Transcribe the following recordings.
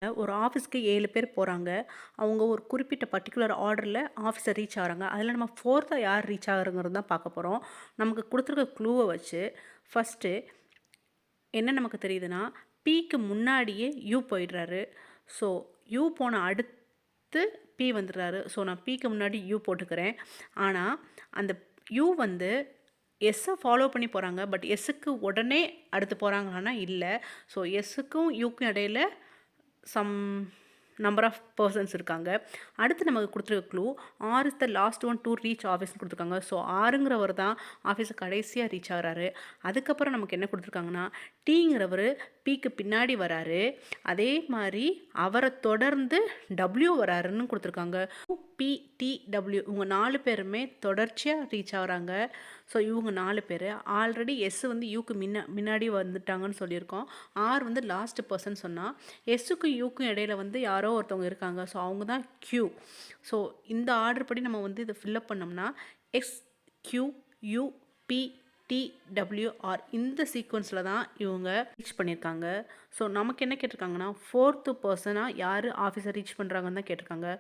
ஒரு ஆஃபீஸ்க்கு 7 பேர் போறாங்க. அவங்க ஒரு குறிப்பிட்ட பர்ட்டிகுலர் ஆர்டர்ல ஆஃபீஸ ரீச் ஆகுறாங்க. அதில நம்ம 4தா யார் ரீச் ஆகுறோங்கிறது தான் பார்க்க போறோம். நமக்கு குடுத்துருக்க க்ளூவ வச்சு, ஃபர்ஸ்ட்டு என்ன நமக்கு தெரியுதுன்னா, பிக்கு முன்னாடியே யூ போயிடுறாரு. ஸோ, யூ போன அடுத்து பி வந்துடுறாரு. ஸோ, நான் பிக்கு முன்னாடி யூ போட்டுக்கிறேன். ஆனா, அந்த யூ வந்து எஸ்ஸ ஃபாலோ பண்ணி போறாங்க. பட் எஸ்ஸுக்கு உடனே அடுத்து போறாங்களான்னா இல்ல. ஸோ, எஸ்ஸுக்கும் யூக்கும் இடையில சம் நம்பர் ஆஃப் பெர்சன்ஸ் இருக்காங்க. அடுத்து நமக்கு குடுத்துருக்க clue, R is the last one to reach ஆஃபீஸ்ன்னு குடுத்துருக்காங்க. ஸோ, ஆருங்கிறவர் தான் ஆஃபீஸ கடைசியா ரீச் ஆகுறாரு. அதுக்கப்புறம் நமக்கு என்ன குடுத்துருக்காங்கன்னா, டீங்கிறவரு பிக்கு பின்னாடி வராரு. அதே மாரி அவர தொடர்ந்து டபிள்யூ வராருன்னு குடுத்துருக்காங்க. பி, டி, டபிள்யூ இவங்க 4 பேருமே தொடர்ச்சியா ரீச் ஆகுறாங்க. ஸோ, இவங்க 4 பேரு ஆல்ரெடி எஸ் வந்து யூக்கு முன்னாடி வந்துட்டாங்கன்னு சொல்லியிருக்கோம். ஆர் வந்து லாஸ்ட் பெர்சன் சொன்னா, எஸ்ஸுக்கும் யூக்கும் இடையில வந்து யாரோ ஒருத்தவங்க இருக்காங்க. ஸோ, அவங்க தான் கியூ. ஸோ, இந்த ஆர்டர் படி நம்ம வந்து இத ஃபில்லப் பண்ணோம்னா, X, Q, U, P, T, W, R இந்த சீக்வென்ஸ்ல தான் இவங்க ரீச் பண்ணியிருக்காங்க. ஸோ, நமக்கு என்ன கேட்டிருக்காங்கன்னா, 4த் பெர்சனா யாரு ஆஃபீஸ ரீச் பண்றாங்கன்னு தான் கேட்டிருக்காங்க.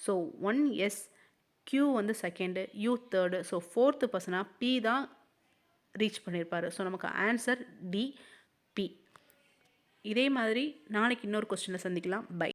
ஸோ, 1 எஸ், கியூ வந்து 2ண்டு, யூ 3ர்டு. ஸோ, 4த் பெர்சனா பி தான் ரீச் பண்ணியிருப்பாரு. ஸோ, நமக்கு ஆன்சர் டி, பி. இதே மாதிரி நாளைக்கு இன்னொரு கொஸ்டின்ல சந்திக்கலாம். பை.